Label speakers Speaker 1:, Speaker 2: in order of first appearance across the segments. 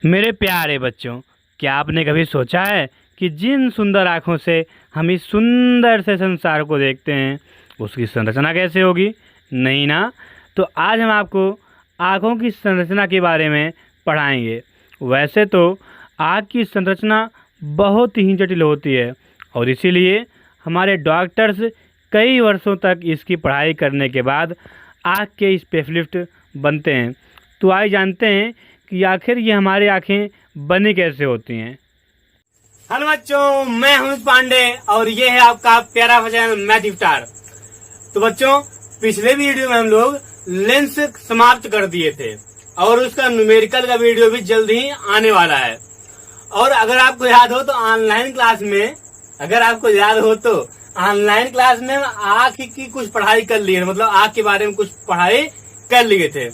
Speaker 1: मेरे प्यारे बच्चों, क्या आपने कभी सोचा है कि जिन सुंदर आँखों से हम इस सुंदर से संसार को देखते हैं उसकी संरचना कैसे होगी? नहीं ना। तो आज हम आपको आँखों की संरचना के बारे में पढ़ाएंगे। वैसे तो आँख की संरचना बहुत ही जटिल होती है और इसीलिए हमारे डॉक्टर्स कई वर्षों तक इसकी पढ़ाई करने के बाद आँख के स्पेशलिस्ट बनते हैं। तो आइए जानते हैं कि आखिर ये हमारी आंखें बनी कैसे होती हैं। हेलो बच्चों, मैं हूं पांडे और ये है आपका प्यारा चैनल मैथ स्टार। तो बच्चों, पिछले वीडियो में हम लोग लेंस समाप्त कर दिए थे और उसका न्यूमेरिकल का वीडियो भी जल्द ही आने वाला है। और अगर आपको याद हो तो ऑनलाइन क्लास में आँख की कुछ पढ़ाई कर ली है, मतलब आँख के बारे में कुछ पढ़ाई कर लिए थे।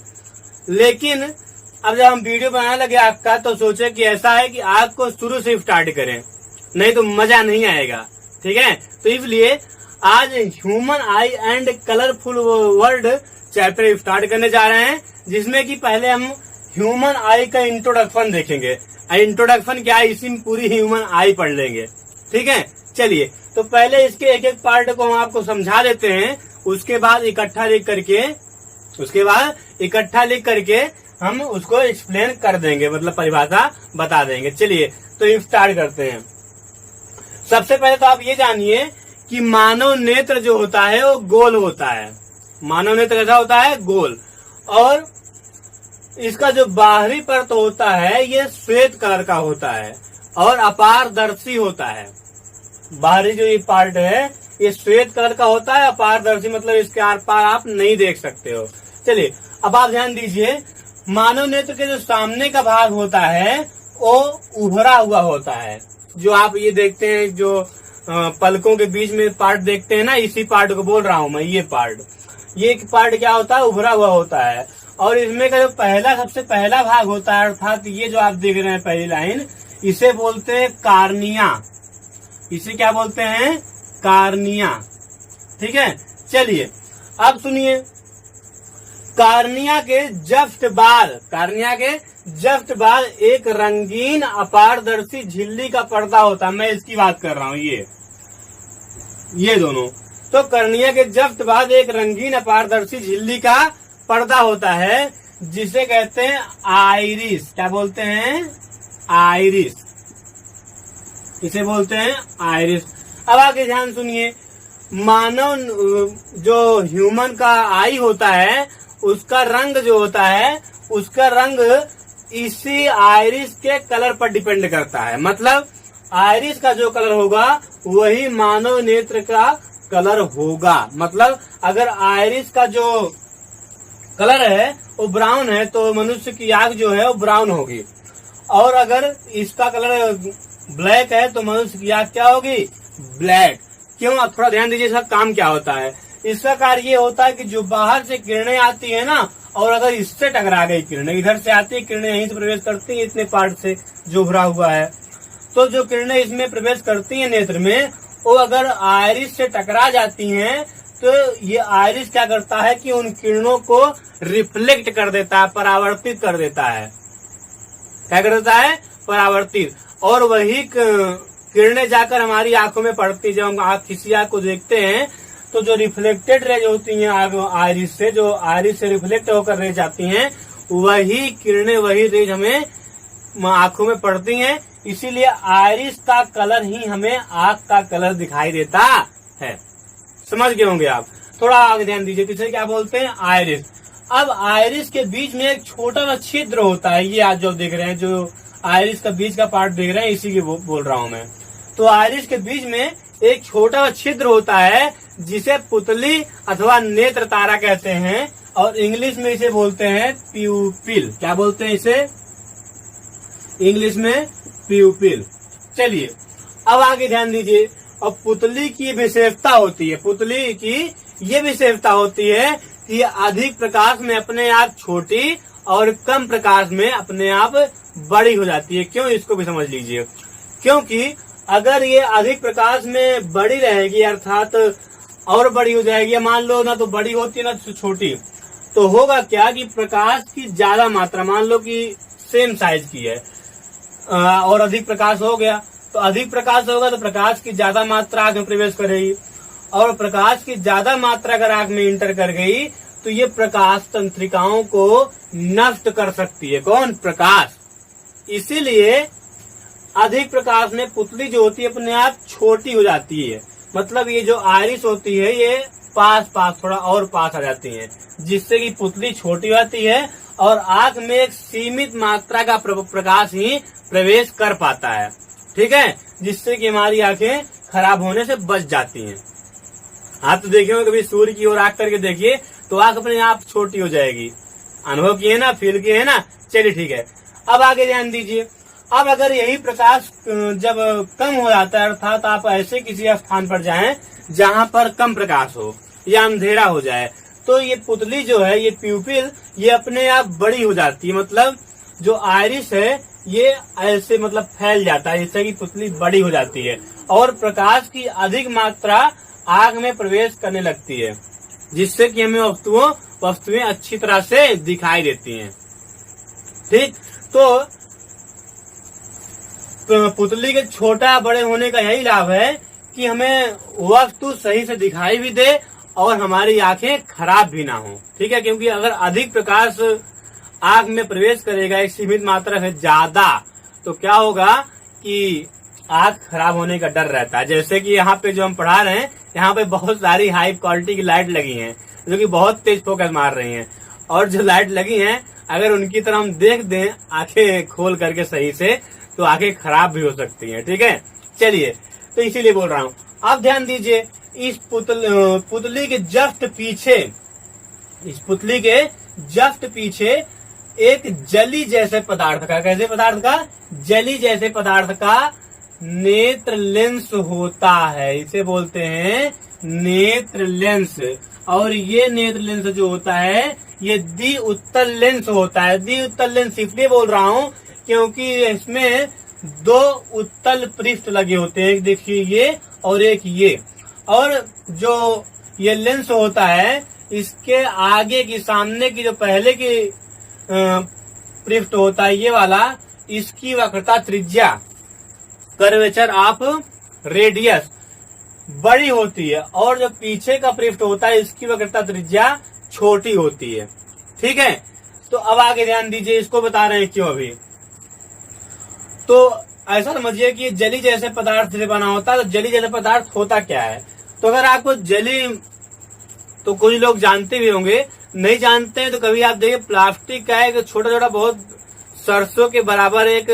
Speaker 1: लेकिन अब जब हम वीडियो बनाने लगे आँख का तो सोचे कि ऐसा है कि आँख को शुरू से स्टार्ट करें, नहीं तो मजा नहीं आएगा। ठीक है, तो इसलिए आज human I and colourful world chapter start करने जा रहे हैं, जिसमें कि पहले हम ह्यूमन आई का इंट्रोडक्शन देखेंगे। इंट्रोडक्शन क्या है, इसी में पूरी ह्यूमन आई पढ़ लेंगे। ठीक है, चलिए तो पहले इसके एक एक पार्ट को हम आपको समझा देते हैं, उसके बाद इकट्ठा लिख करके हम उसको एक्सप्लेन कर देंगे, मतलब परिभाषा बता देंगे। चलिए तो स्टार्ट करते हैं। सबसे पहले तो आप ये जानिए कि मानव नेत्र जो होता है वो गोल होता है। मानव नेत्र कैसा होता है? गोल। और इसका जो बाहरी परत होता है ये श्वेत कलर का होता है और अपारदर्शी होता है। बाहरी जो ये पार्ट है ये श्वेत कलर का होता है, अपारदर्शी मतलब इसके आर पार आप नहीं देख सकते हो। चलिए अब आप ध्यान दीजिए, मानव नेत्र के जो सामने का भाग होता है वो उभरा हुआ होता है। जो आप ये देखते हैं, जो पलकों के बीच में पार्ट देखते हैं ना, इसी पार्ट को बोल रहा हूं मैं। ये पार्ट क्या होता है? उभरा हुआ होता है। और इसमें का जो सबसे पहला भाग होता है, अर्थात ये जो आप देख रहे हैं पहली लाइन, इसे बोलते हैं कार्निया। इसे क्या बोलते हैं? कार्निया। ठीक है, चलिए अब सुनिए। कार्निया के जस्ट बाद एक रंगीन अपारदर्शी झिल्ली का पर्दा होता है। मैं इसकी बात कर रहा हूँ, ये दोनों। तो कार्निया के जस्ट बाद एक रंगीन अपारदर्शी झिल्ली का पर्दा होता है, जिसे कहते हैं आइरिस। क्या बोलते हैं? आइरिस। इसे बोलते हैं आइरिस। अब आगे ध्यान सुनिए, मानव जो ह्यूमन का आई होता है उसका रंग जो होता है, उसका रंग इसी आइरिस के कलर पर डिपेंड करता है। मतलब आइरिस का जो कलर होगा वही मानव नेत्र का कलर होगा। मतलब अगर आइरिस का जो कलर है वो ब्राउन है तो मनुष्य की आंख जो है वो ब्राउन होगी, और अगर इसका कलर ब्लैक है तो मनुष्य की आंख क्या होगी? ब्लैक। क्यों? अब थोड़ा ध्यान दीजिए, इसका काम क्या होता है। इसका कार्य ये होता है कि जो बाहर से किरणें आती है ना, और अगर इससे टकरा गई किरणें, इधर से आती है किरणें यहीं से प्रवेश करती है इतने पार्ट से जो भरा हुआ है, तो जो किरणें इसमें प्रवेश करती है नेत्र में, वो अगर आइरिस से टकरा जाती हैं तो ये आइरिस क्या करता है कि उन किरणों को रिफ्लेक्ट कर देता है, परावर्तित कर देता है। क्या कर देता है? परावर्तित। और वही किरणें जाकर हमारी आंखों में पड़ती है। जब हम किसी आंख को देखते हैं तो जो रिफ्लेक्टेड रेज होती हैं आइरिस से, जो आइरिस से रिफ्लेक्ट होकर रेज आती हैं, वही किरणें, वही रेज हमें आंखों में पड़ती हैं। इसीलिए आइरिस का कलर ही हमें आंख का कलर दिखाई देता है। समझ गए होंगे आप। थोड़ा आगे ध्यान दीजिए, किसे क्या बोलते हैं? आइरिस। अब आइरिस के बीच में एक छोटा सा छिद्र होता है। ये आज जो देख रहे हैं, जो आइरिस का बीच का पार्ट देख रहे हैं, इसी की बोल रहा हूं मैं। तो आइरिस के बीच में एक छोटा सा छिद्र होता है जिसे पुतली अथवा नेत्र तारा कहते हैं, और इंग्लिश में इसे बोलते हैं प्यूपिल। क्या बोलते हैं इसे? इंग्लिश में प्यूपिल। चलिए अब आगे ध्यान दीजिए। अब पुतली की विशेषता होती है, पुतली की ये विशेषता होती है कि अधिक प्रकाश में अपने आप छोटी और कम प्रकाश में अपने आप बड़ी हो जाती है। क्यों? इसको भी समझ लीजिए। क्योंकि अगर ये अधिक प्रकाश में बड़ी रहेगी, अर्थात और बड़ी हो जाएगी, मान लो ना तो बड़ी होती है ना तो छोटी, तो होगा क्या कि प्रकाश की ज्यादा मात्रा, मान लो कि सेम साइज की है, और अधिक प्रकाश हो गया, तो अधिक प्रकाश होगा तो प्रकाश की ज्यादा मात्रा आंख में प्रवेश करेगी, और प्रकाश की ज्यादा मात्रा अगर आंख में इंटर कर गई तो ये प्रकाश तंत्रिकाओं को नष्ट कर सकती है। कौन? प्रकाश। इसीलिए अधिक प्रकाश में पुतली जो होती है अपने आप छोटी हो जाती है, मतलब ये जो आइरिस होती है ये पास थोड़ा और पास आ जाती है, जिससे कि पुतली छोटी होती है और आंख में एक सीमित मात्रा का प्रकाश ही प्रवेश कर पाता है। ठीक है, जिससे कि हमारी आंखें खराब होने से बच जाती हैं। आप तो देखे हो कभी सूर्य की ओर आंख करके देखिए तो आंख अपने आप छोटी हो जाएगी। अनुभव किए ना, फील किए है ना। चलिए ठीक है, अब आगे ध्यान दीजिए। अब अगर यही प्रकाश जब कम हो जाता है, अर्थात आप ऐसे किसी स्थान पर जाएं जहां पर कम प्रकाश हो या अंधेरा हो जाए, तो ये पुतली जो है, ये प्यूपिल, ये अपने आप बड़ी हो जाती है। मतलब जो आइरिस है ये ऐसे मतलब फैल जाता है, जिससे कि पुतली बड़ी हो जाती है और प्रकाश की अधिक मात्रा आंख में प्रवेश करने लगती है, जिससे कि हमें वस्तुएं अच्छी तरह से दिखाई देती हैं। ठीक, तो पुतली के छोटा बड़े होने का यही लाभ है कि हमें वस्तु सही से दिखाई भी दे और हमारी आंखें खराब भी ना हो। ठीक है, क्योंकि अगर अधिक प्रकाश आंख में प्रवेश करेगा एक सीमित मात्रा से ज्यादा, तो क्या होगा कि आंख खराब होने का डर रहता है। जैसे कि यहाँ पे जो हम पढ़ा रहे हैं, यहाँ पे बहुत सारी हाई क्वालिटी की लाइट लगी हैं जो कि बहुत तेज फोकस मार रही हैं, और जो लाइट लगी हैं अगर उनकी तरफ हम देख दें आंखें खोल करके सही से, तो आंखें खराब भी हो सकती हैं। ठीक है, चलिए, तो इसीलिए बोल रहा हूँ। अब ध्यान दीजिए, इस पुतली के जस्ट पीछे, इस पुतली के जस्ट पीछे एक जली जैसे पदार्थ का, कैसे पदार्थ का? जली जैसे पदार्थ का नेत्र लेंस होता है। इसे बोलते हैं नेत्र लेंस। और ये नेत्र लेंस जो होता है ये द्वि उत्तल लेंस होता है। द्वि उत्तल लेंस इसलिए बोल रहा हूँ क्योंकि इसमें दो उत्तल पृष्ठ लगे होते हैं, एक देखिए ये और एक ये। और जो ये लेंस होता है इसके आगे की, सामने की, जो पहले की पृष्ठ होता है ये वाला, इसकी वक्रता त्रिज्या, कर्वेचर ऑफ रेडियस, बड़ी होती है, और जो पीछे का पृष्ठ होता है इसकी वक्रता त्रिज्या छोटी होती है। ठीक है, तो अब आगे ध्यान दीजिए, इसको बता रहे हैं क्यों अभी। तो ऐसा समझिए कि जली जैसे पदार्थ से बना होता है। तो जली जैसे पदार्थ होता क्या है? तो अगर आपको जली, तो कुछ लोग जानते भी होंगे, नहीं जानते हैं तो कभी आप देखिए प्लास्टिक का एक छोटा छोटा बहुत सरसों के बराबर एक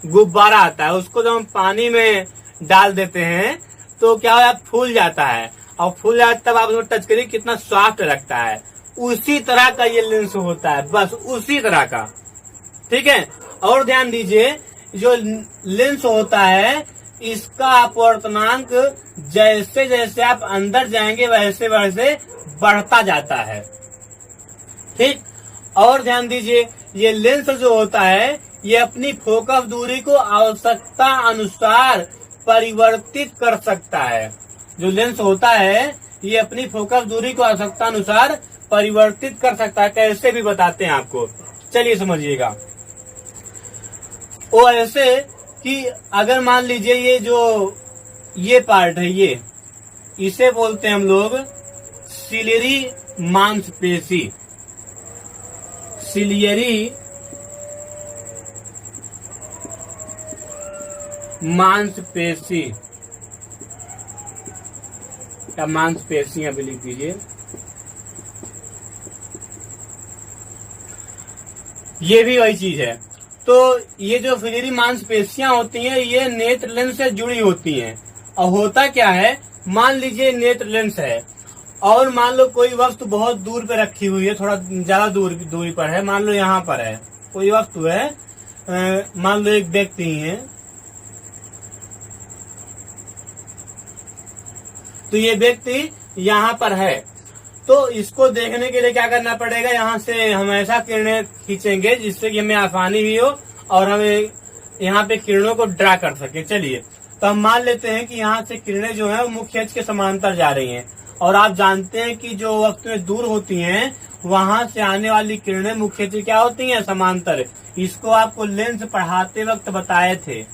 Speaker 1: गुब्बारा आता है, उसको जब हम पानी में डाल देते हैं तो क्या है, फूल जाता है, और फूल जाता है तब आप उसको टच करिए कितना सॉफ्ट लगता है। उसी तरह का ये लेंस होता है, बस उसी तरह का। ठीक है, और ध्यान दीजिए, जो लेंस होता है इसका अपवर्तनांक जैसे जैसे आप अंदर जाएंगे वैसे वैसे बढ़ता जाता है। ठीक, और ध्यान दीजिए, ये लेंस जो होता है ये अपनी फोकस दूरी को आवश्यकता अनुसार परिवर्तित कर सकता है। जो लेंस होता है ये अपनी फोकस दूरी को आवश्यकता अनुसार परिवर्तित कर सकता है। कैसे भी बताते हैं आपको, चलिए समझिएगा। वो ऐसे कि अगर मान लीजिए ये पार्ट है, ये इसे बोलते हैं हम लोग सिलियरी मांसपेशी। सिलियरी मांसपेशी या मांसपेशियां भी लिख दीजिए। ये भी वही चीज है। तो ये जो सिलियरी मांसपेशियां होती हैं ये नेत्र लेंस से जुड़ी होती हैं। और होता क्या है, मान लीजिए नेत्र लेंस है और मान लो कोई वस्तु बहुत दूर पे रखी हुई है, थोड़ा ज्यादा दूरी पर है, मान लो यहाँ पर है कोई वस्तु है, मान लो एक व्यक्ति ही है, तो ये व्यक्ति यहाँ पर है, तो इसको देखने के लिए क्या करना पड़ेगा, यहाँ से हम ऐसा किरणें खींचेंगे जिससे कि हमें आसानी भी हो और हमें यहाँ पे किरणों को ड्रा कर सके। चलिए, तो हम मान लेते हैं कि यहाँ से किरणें जो है वो मुख्य अक्ष के समांतर जा रही हैं, और आप जानते हैं कि जो वस्तुएं दूर होती हैं वहां से आने वाली किरणें मुख्यतः क्या होती हैं, समांतर। इसको आपको लेंस पढ़ाते वक्त बताए थे,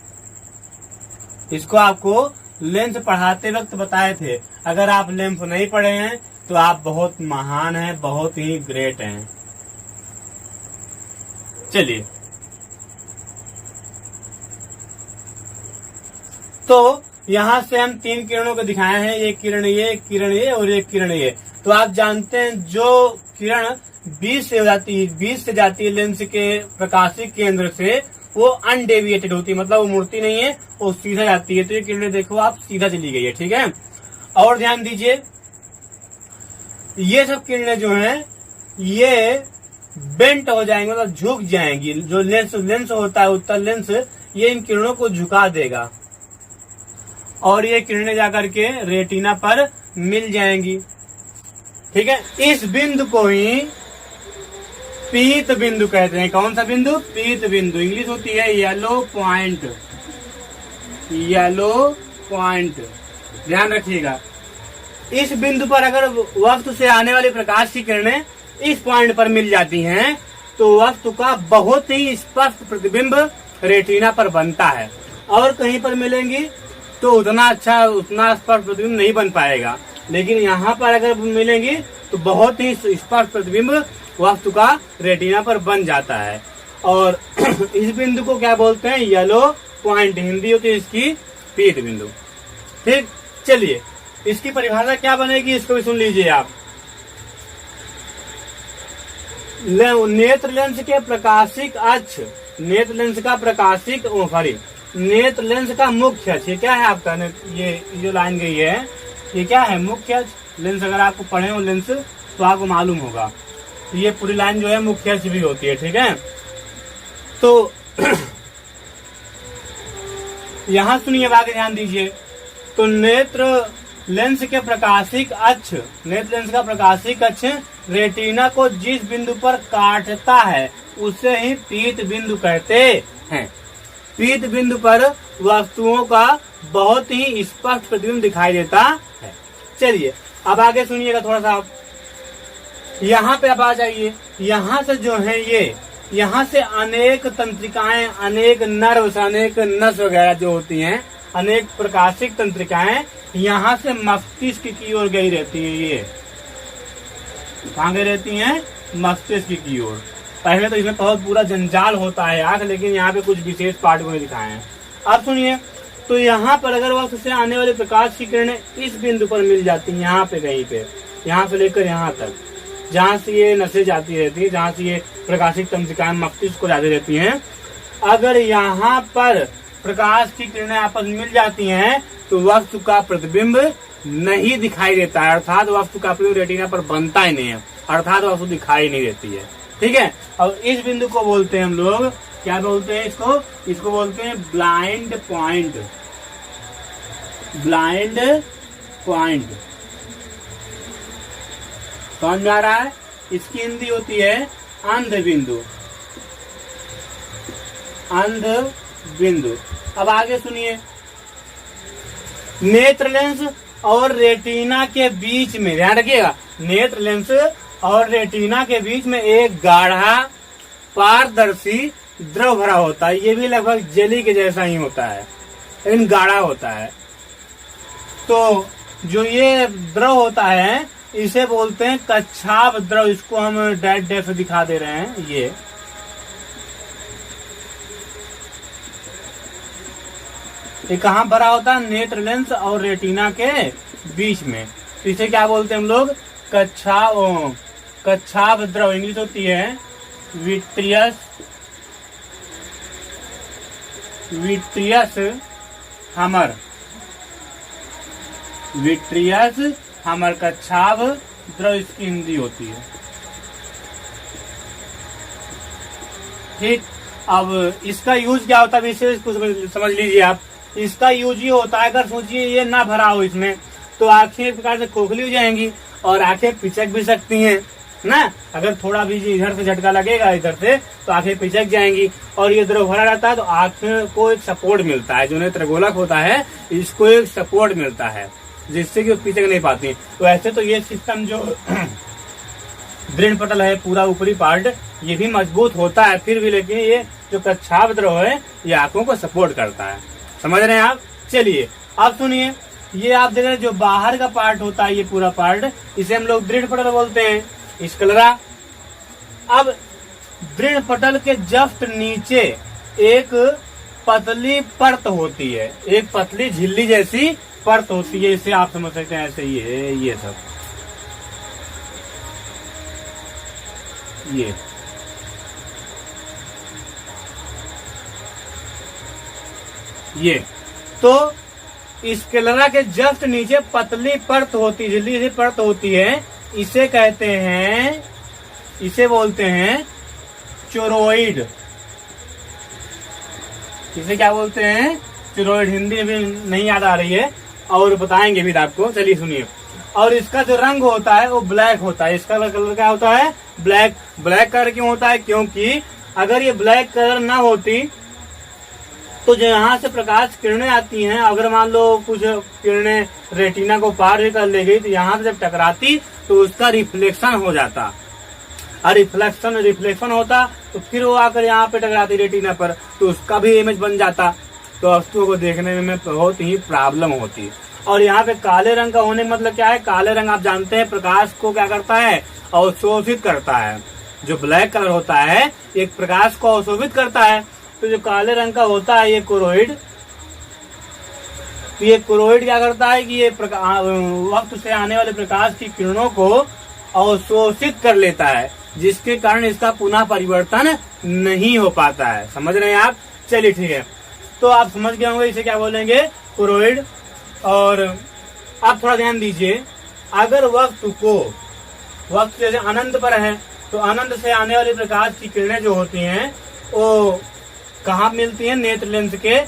Speaker 1: इसको आपको लेंस पढ़ाते वक्त बताए थे। अगर आप लेंस नहीं पढ़े हैं तो आप बहुत महान हैं, बहुत ही ग्रेट हैं। चलिए, तो यहाँ से हम 3 किरणों को दिखाए हैं, एक किरण ये, एक किरण ये और एक किरण ये। तो आप जानते हैं जो किरण 20 से जाती है लेंस के प्रकाशिक केंद्र से, वो अनडेविएटेड होती है, मतलब वो मुड़ती नहीं है, वो सीधा जाती है। तो ये किरणें देखो आप सीधा चली गई है, ठीक है। और ध्यान दीजिए, ये सब किरणें जो हैं ये बेंट हो जाएंगी, मतलब झुक जाएंगी। जो लेंस होता है उत्तल लेंस, ये इन किरणों को झुका देगा और ये किरणें जाकर के रेटिना पर मिल जाएंगी, ठीक है। इस बिंदु को ही पीत बिंदु कहते हैं। कौन सा बिंदु? पीत बिंदु। इंग्लिश होती है येलो पॉइंट, येलो पॉइंट, ध्यान रखिएगा। इस बिंदु पर अगर वस्तु से आने वाली प्रकाश की किरणें इस पॉइंट पर मिल जाती हैं तो वस्तु का बहुत ही स्पष्ट प्रतिबिंब रेटिना पर बनता है। और कहीं पर मिलेंगी तो उतना स्पष्ट प्रतिबिंब नहीं बन पाएगा, लेकिन यहाँ पर अगर मिलेंगी तो बहुत ही स्पष्ट प्रतिबिंब वस्तु का रेटिना पर बन जाता है। और इस बिंदु को क्या बोलते हैं? Yellow point. हिंदी होती है इसकी पीत बिंदु, ठीक। चलिए, इसकी परिभाषा क्या बनेगी इसको भी सुन लीजिए आप। नेत्र लेंस के प्रकाशिक अक्ष, नेत्र लेंस का प्रकाशिक नेत्र लेंस का मुख्य अक्ष, ये क्या है आपका? ये जो लाइन गई है ये क्या है? मुख्य अक्ष। लेंस अगर आपको पढ़े हो लेंस तो आपको मालूम होगा, ये पूरी लाइन जो है मुख्य अक्ष भी होती है, ठीक है। तो यहाँ सुनिए, आगे ध्यान दीजिए। तो नेत्र लेंस के प्रकाशिक अक्ष, नेत्र लेंस का प्रकाशिक अक्ष रेटिना को जिस बिंदु पर काटता है उसे ही पीत बिंदु कहते हैं। पीत बिंदु पर वस्तुओं का बहुत ही स्पष्ट प्रतिबिंब दिखाई देता है। चलिए, अब आगे सुनिएगा थोड़ा सा। यहाँ पे अब आ जाइए। यहाँ से जो है ये, यहाँ से अनेक तंत्रिकाएं, अनेक नर्व्स, अनेक नस वगैरह जो होती हैं, अनेक प्रकाशिक तंत्रिकाएं यहाँ से मस्तिष्क की ओर गई रहती हैं। ये कहाँ गई रहती हैं? मस्तिष्क की ओर। पहले तो इसमें बहुत पूरा जंजाल होता है आंख, लेकिन यहाँ पे कुछ विशेष पार्ट को दिखाए हैं। अब सुनिए, तो यहाँ पर अगर वक्त से आने वाले प्रकाश की किरणें इस बिंदु पर मिल जाती हैं, यहाँ पे कहीं पे, यहाँ से लेकर यहाँ तक, जहाँ से ये नसें जाती रहती है, जहाँ से ये प्रकाशिक तंत्रिकाएं मस्तिष्क को जाती रहती हैं, अगर यहाँ पर प्रकाश की किरणें आपस में मिल जाती हैं तो वस्तु का प्रतिबिंब नहीं दिखाई देता है, अर्थात वस्तु का प्रतिबिंब रेटिना पर बनता ही नहीं है, अर्थात वस्तु दिखाई नहीं देती है, ठीक है। और इस बिंदु को बोलते हैं हम लोग, क्या बोलते हैं इसको बोलते हैं ब्लाइंड पॉइंट। ब्लाइंड पॉइंट समझ में आ रहा है? इसकी हिंदी होती है अंध बिंदु, अंध बिंदु। अब आगे सुनिए, नेत्र लेंस और रेटिना के बीच में, ध्यान रखिएगा, नेत्र लेंस और रेटिना के बीच में एक गाढ़ा पारदर्शी द्रव भरा होता है। ये भी लगभग जेली के जैसा ही होता है, लेकिन गाढ़ा होता है। तो जो ये द्रव होता है इसे बोलते हैं कच्छाप द्रव। इसको हम डेफ दिखा दे रहे हैं। ये कहाँ भरा होता है? नेत्र लेंस और रेटिना के बीच में। इसे क्या बोलते हैं हम लोग? कच्छाप द्रव। इंग्लिश होती है विट्रियस हमर, विट्रियस हमर कच्छाप द्रव इसकी हिंदी होती है, ठीक। अब इसका यूज क्या होता है विशेष कुछ समझ लीजिए आप। इसका यूज ये होता है, अगर सोचिए ये ना भरा हो इसमें तो आंखें एक प्रकार से खोखली हो जाएंगी और आंखें पिचक भी सकती हैं ना। अगर थोड़ा भी इधर से झटका लगेगा इधर से तो आंखें पिचक जाएंगी। और ये द्रव भरा रहता है तो आंखें को एक सपोर्ट मिलता है, जो नेत्रगोलक होता है इसको एक सपोर्ट मिलता है जिससे कि वो पिचक नहीं पाती। तो ऐसे तो ये सिस्टम जो दृढ़ पटल है पूरा ऊपरी पार्ट, ये भी मजबूत होता है फिर भी, लेकिन ये जो कच्छाप द्रव है ये आंखों को सपोर्ट करता है। समझ रहे हैं आप? चलिए अब सुनिए, ये आप देख रहे हैं जो बाहर का पार्ट होता है, ये पूरा पार्ट, इसे हम लोग दृढ़ पटल बोलते हैं, स्क्लेरा। अब दृढ़ पटल के जस्ट नीचे एक पतली परत होती है, एक पतली झिल्ली जैसी परत होती है, इसे आप समझ सकते हैं ऐसे ही है ये सब, ये तो स्क्लेरा के जस्ट नीचे पतली परत होती, झिल्ली सी परत होती है, इसे कहते हैं, इसे बोलते हैं चोरोइड। इसे क्या बोलते हैं? चोरोइड। हिंदी में नहीं याद आ रही है और बताएंगे भी आपको। चलिए सुनिए, और इसका जो रंग होता है वो ब्लैक होता है। इसका कलर क्या होता है? ब्लैक। ब्लैक कलर क्यों होता है? क्योंकि अगर ये ब्लैक कलर ना होती तो जो यहाँ से प्रकाश किरणें आती हैं, अगर मान लो कुछ किरणें रेटिना को पार भी कर ले गई तो यहाँ से जब टकराती तो उसका रिफ्लेक्शन हो जाता, और रिफ्लेक्शन होता तो फिर वो आकर यहाँ पे टकराती रेटिना पर, तो उसका भी इमेज बन जाता, तो वस्तुओं को देखने में बहुत ही प्रॉब्लम होती। और यहाँ पे काले रंग का होने मतलब क्या है? काले रंग आप जानते हैं प्रकाश को क्या करता है? अवशोषित करता है। जो ब्लैक कलर होता है एक प्रकाश को अवशोषित करता है, तो जो काले रंग का होता है ये कोरोइड, तो ये कोरोइड क्या करता है कि ये वक्त से आने वाले प्रकाश की किरणों को अवशोषित कर लेता है, जिसके कारण इसका पुनः परिवर्तन नहीं हो पाता है। समझ रहे हैं आप? चलिए ठीक है, तो आप समझ गए होंगे इसे क्या बोलेंगे? कोरोइड। और आप थोड़ा ध्यान दीजिए, अगर वक्त जैसे अनंत पर है तो अनंत से आने वाली प्रकाश की किरणें जो होती हैं वो कहाँ मिलती हैं? नेत्र लेंस के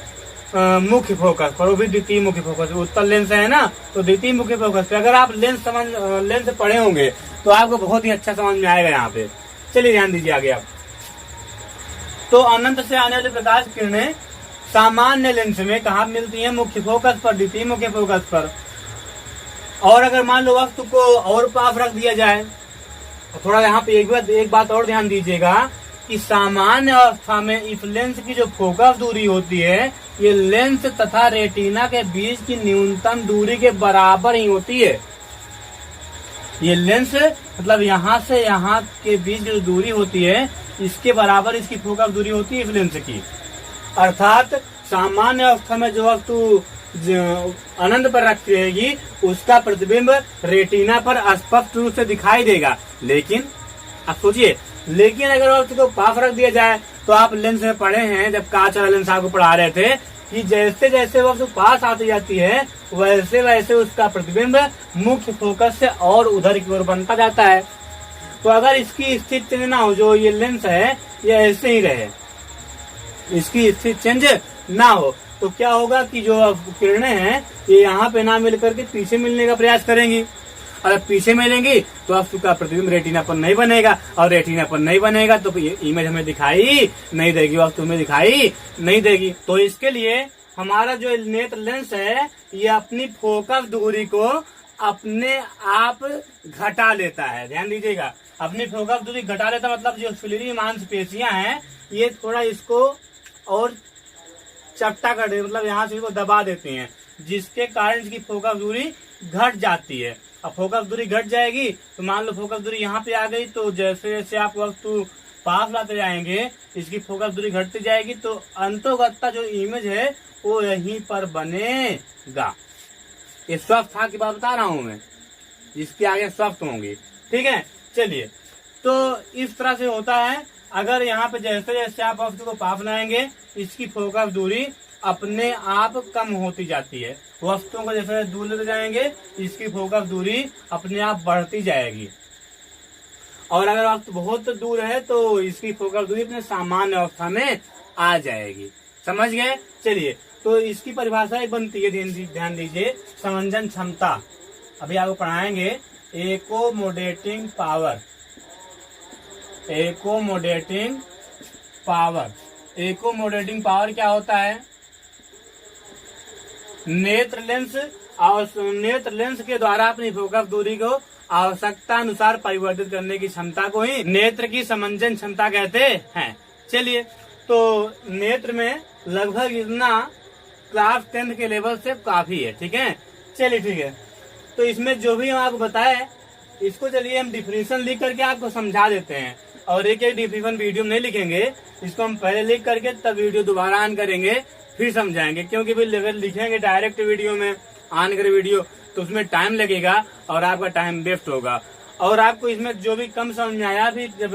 Speaker 1: मुख्य फोकस पर, वो भी द्वितीय मुख्य फोकस। उत्तल लेंस है ना, तो द्वितीय मुख्य फोकस पे अगर आप लेंस पढ़े होंगे तो आपको बहुत ही अच्छा समझ में आएगा यहाँ पे। चलिए ध्यान दीजिए आगे आप। तो अनंत से आने वाली प्रकाश किरणें सामान्य लेंस में कहाँ मिलती हैं? मुख्य फोकस पर, द्वितीय मुख्य फोकस पर। और अगर मान लो वस्तु को और पास रख दिया जाए, तो थोड़ा यहाँ पे एक बात और ध्यान दीजिएगा कि सामान्य अवस्था में इस लेंस की जो फोकस दूरी होती है ये लेंस तथा रेटिना के बीच की न्यूनतम दूरी के बराबर ही होती है। ये लेंस मतलब यहाँ से यहाँ के बीच की जो दूरी होती है इसके बराबर इसकी फोकस दूरी होती है इस लेंस की। अर्थात सामान्य अवस्था में जो वस्तु अनंत पर रखी रहेगी उसका प्रतिबिंब रेटिना पर स्पष्ट रूप से दिखाई देगा। लेकिन आप सोचिए, लेकिन अगर वस्तु को पास रख दिया जाए, तो आप लेंस में पढ़े हैं जब कांच वाला लेंस आपको पढ़ा रहे थे कि जैसे जैसे वस्तु पास आती जाती है वैसे वैसे उसका प्रतिबिंब मुख्य फोकस से और उधर की ओर बनता जाता है। तो अगर इसकी स्थिति चेंज ना हो, जो ये लेंस है ये ऐसे ही रहे, इसकी स्थिति चेंज ना हो, तो क्या होगा कि जो किरणें हैं ये यहाँ पे ना मिल करके पीछे मिलने का प्रयास करेंगी। अगर पीछे मिलेंगी तो वस्तु का प्रतिबिंब रेटिना पर नहीं बनेगा, और रेटिना पर नहीं बनेगा तो ये इमेज हमें दिखाई नहीं देगी, वस्तु हमें दिखाई नहीं देगी। तो इसके लिए हमारा जो नेत्र लेंस है ये अपनी फोकस दूरी को अपने आप घटा लेता है। ध्यान दीजिएगा, अपनी फोकस दूरी घटा लेता मतलब जो फिलरी मांसपेशियां हैं ये थोड़ा इसको और चपटा कर देती, मतलब यहाँ से इसको दबा देती हैं, जिसके कारण इसकी फोकस दूरी घट जाती है। अब फोकस दूरी घट जाएगी तो मान लो फोकस दूरी यहाँ पे आ गई, तो जैसे जैसे आप वस्तु पास लाते जाएंगे इसकी फोकस दूरी घटती जाएगी, तो अंतोगत्ता जो इमेज है वो यहीं पर बनेगा। ये स्वस्थ था की बात बता रहा हूं मैं, इसके आगे स्वस्थ होंगी। ठीक है, चलिए, तो इस तरह से होता है। अगर यहाँ पे जैसे जैसे आप वस्तु को पास लाएंगे इसकी फोकस दूरी अपने आप कम होती जाती है। वस्तुओं को जैसे दूर लेते जाएंगे इसकी फोकस दूरी अपने आप बढ़ती जाएगी, और अगर वस्तु बहुत दूर है तो इसकी फोकस दूरी अपने सामान्य अवस्था में आ जाएगी। समझ गए? चलिए, तो इसकी परिभाषा एक बनती है, ध्यान दीजिए, समंजन क्षमता। अभी आपको पढ़ाएंगे accommodating power. Accommodating power, accommodating power क्या होता है? नेत्र लेंस और नेत्र लेंस के द्वारा अपनी फोकस दूरी को आवश्यकता अनुसार परिवर्तित करने की क्षमता को ही नेत्र की समंजन क्षमता कहते हैं। चलिए, तो नेत्र में लगभग इतना क्लास 10th के लेवल से काफी है। ठीक है, चलिए ठीक है। तो इसमें जो भी हम आपको बताए, इसको चलिए हम डिफिनीशन लिख करके आपको समझा देते हैं। और एक डिफिनीशन वीडियो में नहीं लिखेंगे, इसको हम पहले लिख करके तब वीडियो दोबारा ऑन करेंगे, फिर समझाएंगे। क्योंकि फिर अगर लिखेंगे डायरेक्ट वीडियो में ऑन कर वीडियो तो उसमें टाइम लगेगा और आपका टाइम वेस्ट होगा। और आपको इसमें जो भी कम समझ में आया, भी जब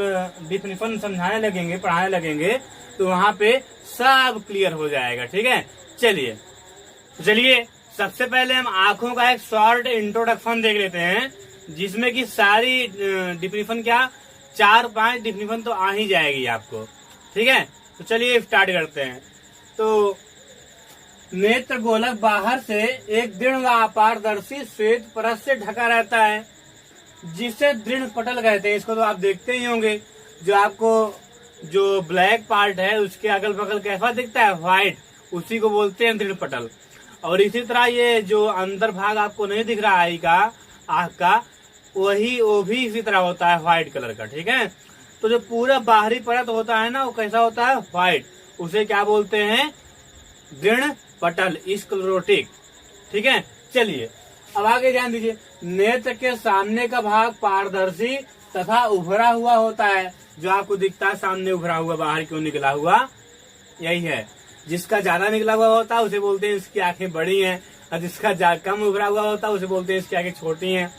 Speaker 1: डिफिनीशन समझाने लगेंगे, पढ़ाने लगेंगे, तो वहाँ पे सब क्लियर हो जाएगा। ठीक है, चलिए सबसे पहले हम आंखों का एक शॉर्ट इंट्रोडक्शन देख लेते हैं, जिसमें कि सारी डिफिनीशन क्या 4-5 डिफिनीशन तो आ ही जाएगी आपको। ठीक है, तो चलिए स्टार्ट करते हैं। तो नेत्र गोलक बाहर से एक दृढ़ व अपारदर्शी श्वेत परत से ढका रहता है, जिसे दृढ़ पटल कहते हैं। इसको तो आप देखते ही होंगे, जो आपको जो ब्लैक पार्ट है उसके अगल बगल कैसा दिखता है, व्हाइट, उसी को बोलते हैं दृढ़ पटल। और इसी तरह ये जो अंदर भाग आपको नहीं दिख रहा है आँख का, वो भी इसी तरह होता है व्हाइट कलर का। ठीक है, तो जो पूरा बाहरी परत होता है ना, वो कैसा होता है, व्हाइट, उसे क्या बोलते हैं, दृढ़ पटल, स्क्लेरोटिक। ठीक है, चलिए अब आगे ध्यान दीजिए। नेत्र के सामने का भाग पारदर्शी तथा उभरा हुआ होता है। जो आपको दिखता है सामने उभरा हुआ, बाहर क्यों निकला हुआ, यही है। जिसका ज्यादा निकला हुआ होता है उसे बोलते हैं इसकी आंखें बड़ी हैं, और जिसका कम उभरा हुआ होता है उसे बोलते हैं इसकी आंखें छोटी हैं।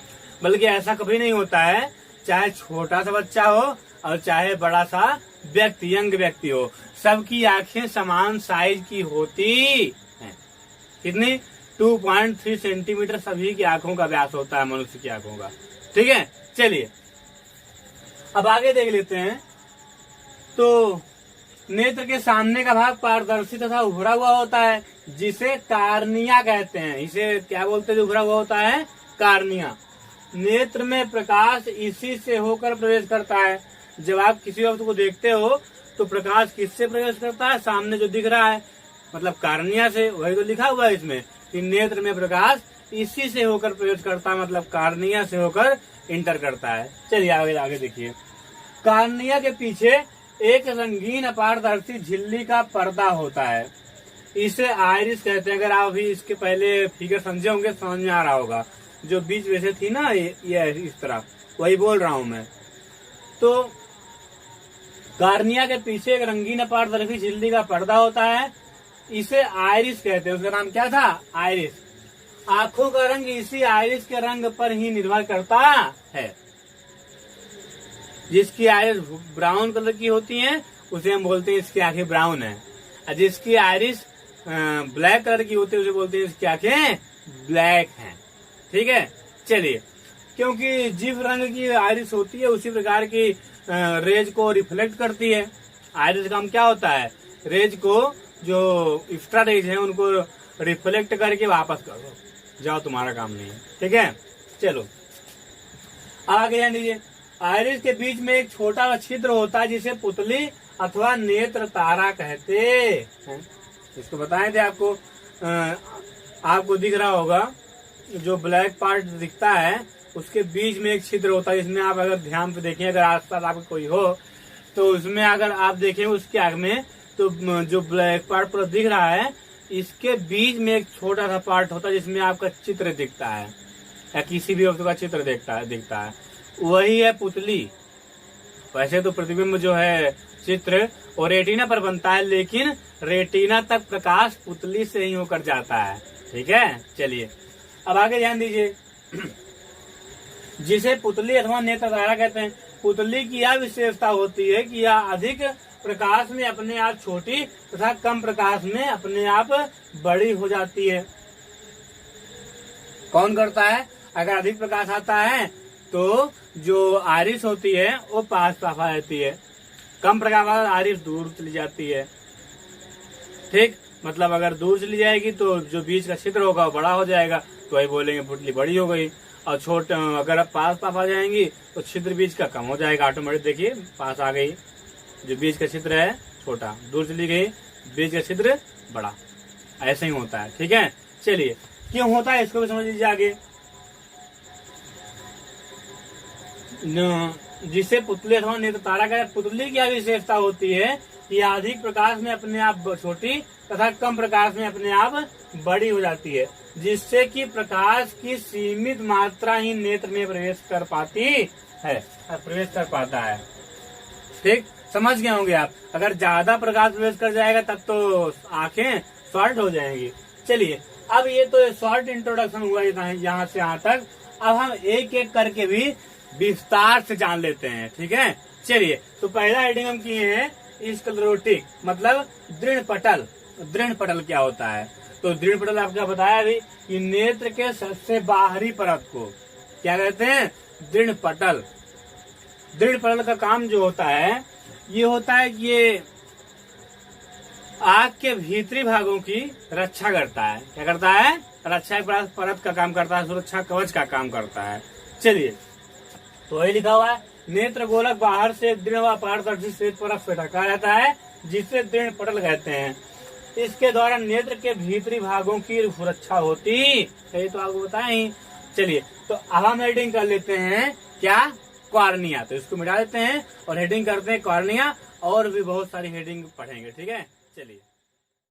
Speaker 1: बल्कि ऐसा कभी नहीं होता है, चाहे छोटा सा बच्चा हो और चाहे बड़ा सा व्यक्ति, यंग व्यक्ति हो, सबकी आंखें समान साइज की होती हैं। कितनी, 2.3 सेंटीमीटर सभी की आंखों का व्यास होता है, मनुष्य की आंखों का। ठीक है, चलिए अब आगे देख लेते हैं। तो नेत्र के सामने का भाग पारदर्शी तथा उभरा हुआ होता है, जिसे कार्निया कहते हैं। इसे क्या बोलते हैं, उभरा हुआ होता है, कार्निया। नेत्र में प्रकाश इसी से होकर प्रवेश करता है। जब आप किसी वस्तु को देखते हो तो प्रकाश किससे प्रवेश करता है, सामने जो दिख रहा है, मतलब कार्निया से। वही तो लिखा हुआ है इसमें कि नेत्र में प्रकाश इसी से होकर प्रवेश करता है, मतलब कार्निया से होकर इंटर करता है। चलिए आगे देखिए। कार्निया के पीछे एक रंगीन अपारदर्शी झिल्ली का पर्दा होता है, इसे आइरिस कहते हैं। अगर आप भी इसके पहले फिगर समझे होंगे, समझ में आ रहा होगा। जो बीच में से थी ना ये इस तरह, वही बोल रहा हूं मैं। तो कार्निया के पीछे एक रंगीन अपारदर्शी झिल्ली का पर्दा होता है, इसे आइरिस कहते हैं। उसका नाम क्या था, आइरिस। आंखों का रंग इसी आइरिस के रंग पर ही निर्भर करता है। जिसकी आइरिस ब्राउन कलर की होती है उसे हम बोलते हैं इसकी आंखें ब्राउन है, और जिसकी आइरिस ब्लैक कलर की होती है उसे बोलते हैं इसकी आंखें ब्लैक हैं। ठीक है, चलिए, क्योंकि जिस रंग की आइरिस होती है उसी प्रकार की रेज को रिफ्लेक्ट करती है। आइरिस का काम क्या होता है, रेज को, जो एक्स्ट्रा रेज है उनको रिफ्लेक्ट करके वापस कर दो, जाओ तुम्हारा काम नहीं है। ठीक है, चलो आगे जान लीजिए। आइरिस के बीच में एक छोटा सा छिद्र होता है, जिसे पुतली अथवा नेत्र तारा कहते हैं। इसको बताए थे आपको, आपको दिख रहा होगा जो ब्लैक पार्ट दिखता है उसके बीच में एक छिद्र होता है। इसमें आप अगर ध्यान से देखें, अगर आसपास आपको कोई हो तो उसमें अगर आप देखें उसके आग में, तो जो ब्लैक पार्ट पूरा दिख रहा है, इसके बीच में एक छोटा सा पार्ट होता है जिसमें आपका चित्र दिखता है, या किसी भी वस्तु का चित्र दिखता है, वही है पुतली। वैसे तो प्रतिबिंब जो है चित्र और रेटिना पर बनता है, लेकिन रेटिना तक प्रकाश पुतली से ही होकर जाता है। ठीक है, चलिए अब आगे ध्यान दीजिए। जिसे पुतली अथवा नेत्र तारा कहते हैं। पुतली की यह विशेषता होती है कि यह अधिक प्रकाश में अपने आप छोटी तथा कम प्रकाश में अपने आप बड़ी हो जाती है। कौन करता है, अगर अधिक प्रकाश आता है तो जो आइरिस होती है वो पास आ जाती है, कम प्रकाश वाला आइरिस दूर चली जाती है। ठीक, मतलब अगर दूर चली जाएगी तो जो बीच का छिद्र होगा वो बड़ा हो जाएगा, तो वही बोलेंगे पुतली बड़ी हो गई। और छोटा अगर आप पास आ जाएंगी तो छिद्र बीच का कम हो जाएगा ऑटोमेटिक। देखिए पास आ गई, जो बीच का छिद्र है छोटा, दूर चली गई बीच का छिद्र बड़ा, ऐसे ही होता है। ठीक है, चलिए क्यों होता है इसको भी समझ लीजिए आगे। जिसे पुतली अथवा नेत्र तारा का पुतली की विशेषता होती है कि अधिक प्रकाश में अपने आप छोटी तथा कम प्रकाश में अपने आप बड़ी हो जाती है, जिससे कि प्रकाश की सीमित मात्रा ही नेत्र में प्रवेश कर पाता है। ठीक, समझ गए होंगे आप। अगर ज्यादा प्रकाश प्रवेश कर जाएगा तब तो आंखें शॉर्ट हो जाएंगी। चलिए, अब ये तो शॉर्ट इंट्रोडक्शन हुआ यहाँ से यहाँ तक। अब हम एक एक करके भी विस्तार से जान लेते हैं। ठीक है, चलिए। तो पहला हेडिंग हम किए हैं स्क्लेरोटिक, मतलब दृढ़ पटल। दृढ़ पटल क्या होता है? तो दृढ़ पटल आपको बताया अभी कि नेत्र के सबसे बाहरी परत को क्या कहते हैं? दृढ़ पटल। दृढ़ पटल का काम जो होता है ये होता है कि ये आँख के भीतरी भागों की रक्षा करता है। क्या करता है? रक्षा परत का काम करता है, सुरक्षा कवच का काम करता है। चलिए, तो वही लिखा हुआ है, नेत्र गोलक बाहर से दृढ़ व पारदर्शी श्वेत परत से ढका रहता है, जिसे दृढ़ पटल कहते हैं। इसके द्वारा नेत्र के भीतरी भागों की सुरक्षा होती है, तो आपको बताया ही। चलिए, तो अब हम हेडिंग कर लेते हैं क्या? कॉर्निया। तो इसको मिटा देते हैं और हेडिंग करते हैं कॉर्निया, और भी बहुत सारी हेडिंग पढ़ेंगे। ठीक है, चलिए।